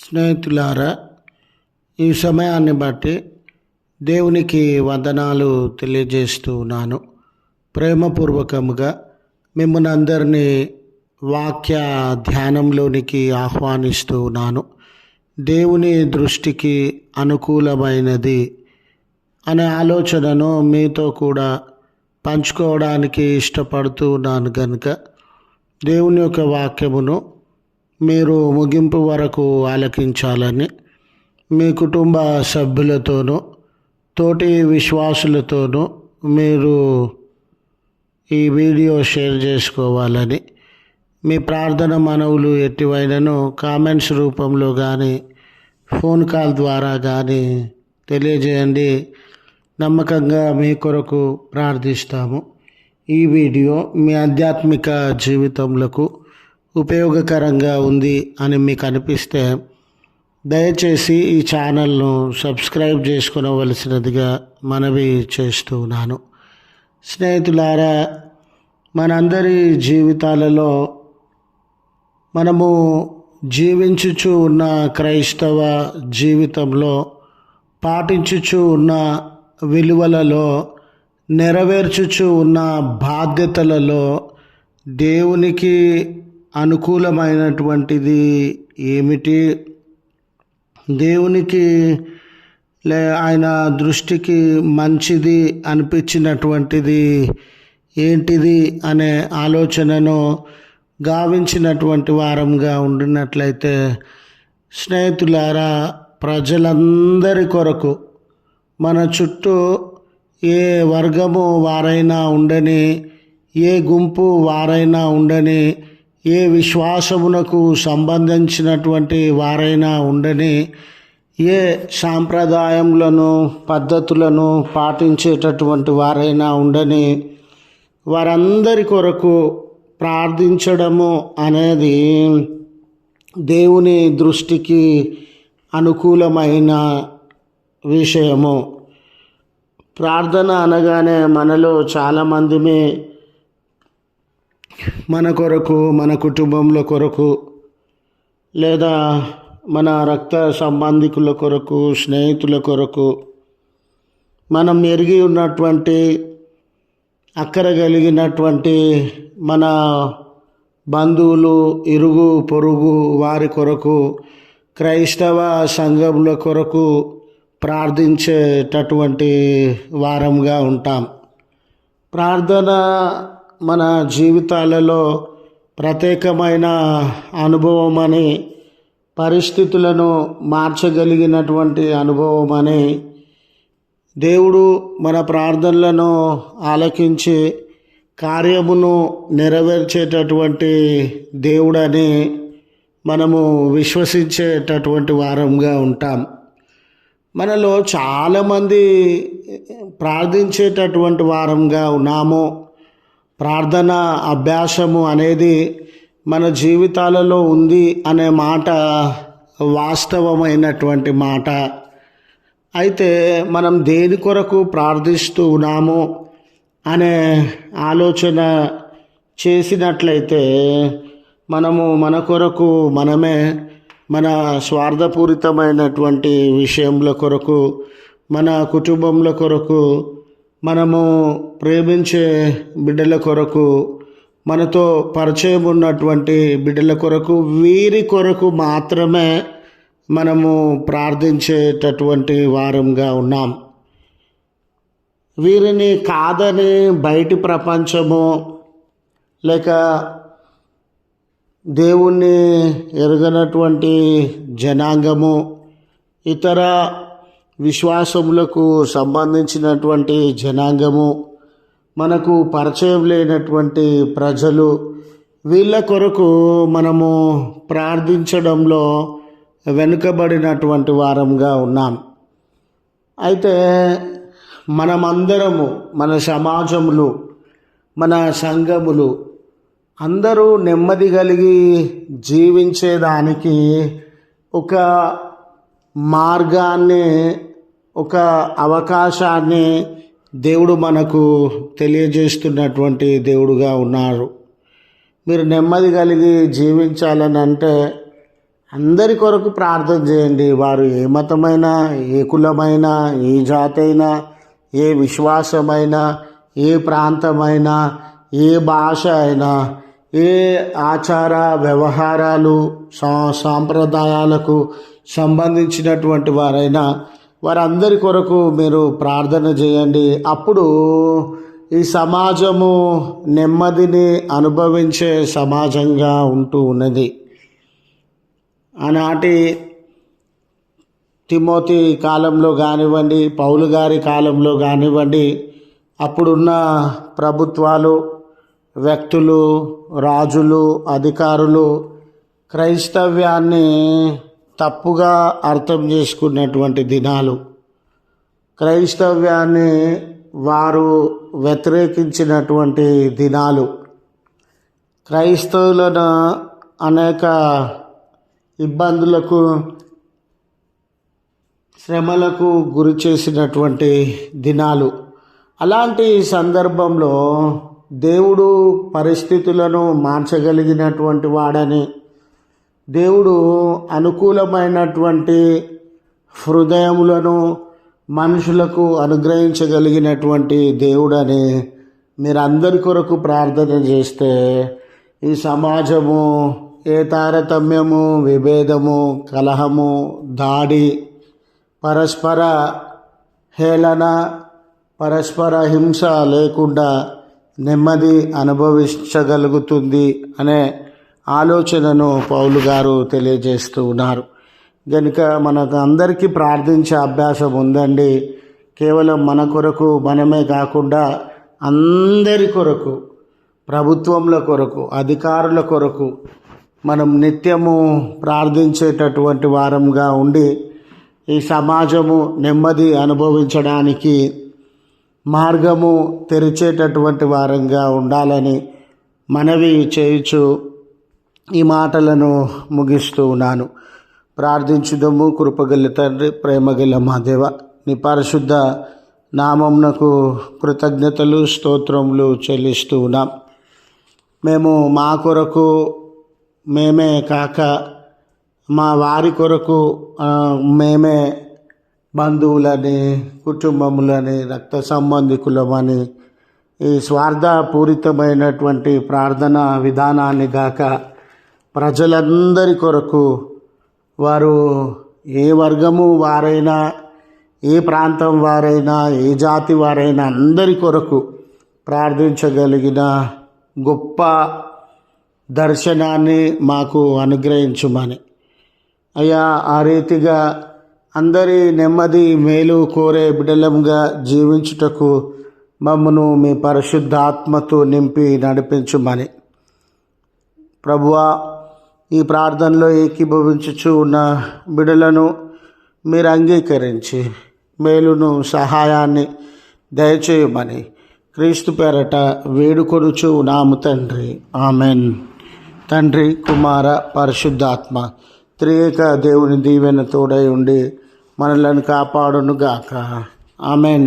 స్నేహితులారా, ఈ సమయాన్ని బట్టి దేవునికి వందనాలు తెలియజేస్తున్నాను. ప్రేమపూర్వకముగా మిమ్మల్ని అందరినీ వాక్య ధ్యానంలోనికి ఆహ్వానిస్తున్నాను. దేవుని దృష్టికి అనుకూలమైనది అనే ఆలోచనను మీతో కూడా పంచుకోవడానికి ఇష్టపడుతున్నాను కనుక దేవుని యొక్క వాక్యమును మీరు ముగింపు వరకు ఆలకించాలని మీ కుటుంబ సభ్యులతోనూ తోటి విశ్వాసులతోనూ మీరు ఈ వీడియో షేర్ చేసుకోవాలని మీ ప్రార్థన మనవులు ఎట్టివైనను కామెంట్స్ రూపంలో కానీ ఫోన్ కాల్ ద్వారా కానీ తెలియజేయండి. నమ్మకంగా మీ కొరకు ప్రార్థిస్తాము. ఈ వీడియో మీ ఆధ్యాత్మిక జీవితములకు ఉపయోగకరంగా ఉంది అని మీకు అనిపిస్తే దయచేసి ఈ ఛానల్ను సబ్స్క్రైబ్ చేసుకునవలసినదిగా మనవి చేస్తున్నాను. స్నేహితులారా, మనందరి జీవితాలలో మనము జీవించుచు ఉన్న క్రైస్తవ జీవితంలో పాటించుచు ఉన్న విలువలలో నెరవేర్చుచు ఉన్న బాధ్యతలలో దేవునికి అనుకూలమైనటువంటిది ఏమిటి, దేవునికి ఆయన దృష్టికి మంచిది అనిపించినటువంటిది ఏంటిది అనే ఆలోచనను గావించినటువంటి వారంగా ఉండినట్లయితే, స్నేహితులారా, ప్రజలందరి కొరకు మన చుట్టూ ఏ వర్గము వారైనా ఉండని, ఏ గుంపు వారైనా ఉండని, ఏ విశ్వాసమునకు సంబంధించినటువంటి వారైనా ఉండని, ఏ సాంప్రదాయములను పద్ధతులను పాటించేటటువంటి వారైనా ఉండని, వారందరి కొరకు ప్రార్థించడము అనేది దేవుని దృష్టికి అనుకూలమైన విషయము. ప్రార్థన అనగానే మనలో చాలామందిమే మన కొరకు, మన కుటుంబంలో కొరకు, లేదా మన రక్త సంబంధికుల కొరకు, స్నేహితుల కొరకు, మనం ఎరిగి ఉన్నటువంటి అక్కర కలిగినటువంటి మన బంధువులు, ఇరుగు పొరుగు వారి కొరకు, క్రైస్తవ సంఘముల కొరకు ప్రార్థించేటటువంటి వారంగా ఉంటాం. ప్రార్థన మన జీవితాలలో ప్రత్యేకమైన అనుభవం అని, పరిస్థితులను మార్చగలిగినటువంటి అనుభవం అని, దేవుడు మన ప్రార్థనలను ఆలకించి కార్యమును నెరవేర్చేటటువంటి దేవుడని మనము విశ్వసించేటటువంటి వారంగా ఉంటాం. మనలో చాలామంది ప్రార్థించేటటువంటి వారంగా ఉన్నాము. ప్రార్థన అభ్యాసము అనేది మన జీవితాలలో ఉంది అనే మాట వాస్తవమైనటువంటి మాట. అయితే మనం దేని కొరకు ప్రార్థిస్తూ ఉన్నాము అనే ఆలోచన చేసినట్లయితే, మనము మన కొరకు మనమే, మన స్వార్థపూరితమైనటువంటి విషయముల కొరకు, మన కుటుంబముల కొరకు, మనము ప్రేమించే బిడ్డల కొరకు, మనతో పరిచయం ఉన్నటువంటి బిడ్డల కొరకు, వీరి కొరకు మాత్రమే మనము ప్రార్థించేటటువంటి వారంగా ఉన్నాం. వీరిని కాదని బయటి ప్రపంచము, లేక దేవుణ్ణి ఎరగనటువంటి జనాంగము, ఇతర విశ్వాసములకు సంబంధించినటువంటి జనాంగము, మనకు పరిచయం లేనటువంటి ప్రజలు, వీళ్ళ కొరకు మనము ప్రార్థించడంలో వెనుకబడినటువంటి వారంగా ఉన్నాం. అయితే మనమందరము, మన సమాజములు, మన సంఘములు అందరూ నెమ్మది కలిగి జీవించేదానికి ఒక మార్గాన్ని, ఒక అవకాశాన్ని దేవుడు మనకు తెలియజేస్తున్నటువంటి దేవుడుగా ఉన్నారు. మీరు నెమ్మది కలిగి జీవించాలని అంటే అందరి కొరకు ప్రార్థన చేయండి. వారు ఏ మతమైనా, ఏ కులమైనా, ఏ జాతి అయినా, ఏ విశ్వాసమైనా, ఏ ప్రాంతమైనా, ఏ భాష అయినా, ఏ ఆచార వ్యవహారాలు సాంప్రదాయాలకు సంబంధించినటువంటి వారైనా వారందరి కొరకు మీరు ప్రార్థన చేయండి. అప్పుడు ఈ సమాజము నెమ్మదిని అనుభవించే సమాజంగా ఉంటూ ఉన్నది. ఆనాటి తిమోతి కాలంలో కానివ్వండి, పౌలు గారి కాలంలో కానివ్వండి, అప్పుడున్న ప్రభుత్వాలు, వ్యక్తులు, రాజులు, అధికారులు క్రైస్తవ్యాన్ని తప్పుగా అర్థం చేసుకున్నటువంటి దినాలు. క్రైస్తవ్యాన్ని వారు వ్యతిరేకించినటువంటి దినాలు. క్రైస్తవులను అనేక ఇబ్బందులకు, శ్రమలకు గురి చేసినటువంటి దినాలు. అలాంటి సందర్భంలో దేవుడు పరిస్థితులను మార్చగలిగినటువంటి వాడని, దేవుడు అనుకూలమైనటువంటి హృదయములను మనుషులకు అనుగ్రహించగలిగినటువంటి దేవుడని మీరందరి కొరకు ప్రార్థన చేస్తే ఈ సమాజము ఏ తారతమ్యము, విభేదము, కలహము, దాడి, పరస్పర హేళన, పరస్పర హింస లేకుండా నెమ్మది అనుభవించగలుగుతుంది అనే ఆలోచనను పౌలు గారు తెలియజేస్తూ ఉన్నారు. కనుక మనకు అందరికీ ప్రార్థించే అభ్యాసం ఉందండి. కేవలం మన కొరకు మనమే కాకుండా అందరి కొరకు, ప్రభుత్వముల కొరకు, అధికారుల కొరకు మనం నిత్యము ప్రార్థించేటటువంటి వారంగా ఉండి ఈ సమాజము నెమ్మది అనుభవించడానికి మార్గము తెరిచేటటువంటి వారంగా ఉండాలని మనవి చేయుచు ఈ మాటలను ముగిస్తూ ఉన్నాను. ప్రార్థించుదము. కృపగల తండ్రి, ప్రేమగల మా దేవ, నీ పరిశుద్ధ నామమునకు కృతజ్ఞతలు, స్తోత్రములు చెల్లిస్తూ ఉన్నాం. మేము మా కొరకు మేమే కాక మా వారి కొరకు మేమే బంధువులని, కుటుంబములని, రక్త సంబంధికులమని ఈ స్వార్థపూరితమైనటువంటి ప్రార్థనా విధానాన్ని గాక ప్రజలందరి కొరకు, వారు ఏ వర్గము వారైనా, ఏ ప్రాంతం వారైనా, ఏ జాతి వారైనా అందరి కొరకు ప్రార్థించగలిగిన గొప్ప దర్శనాన్ని మాకు అనుగ్రహించుమని, అయ్యా ఆ రీతిగా అందరి నెమ్మది మేలు కోరే బిడ్డలంగా జీవించుటకు మమ్మను మీ పరిశుద్ధాత్మతో నింపి నడిపించుమని, ప్రభువా ఈ ప్రార్థనలో ఏకీభవించుచు ఉన్న బిడ్డలను మీరు అంగీకరించి మేలును, సహాయాన్ని దయచేయమని క్రీస్తు పేరట వేడుకొనుచు నాము తండ్రి. ఆమెన్. తండ్రి, కుమార, పరిశుద్ధాత్మ త్రియేక దేవుని దీవెన తోడై ఉండి మనలను కాపాడునుగాక. ఆమెన్.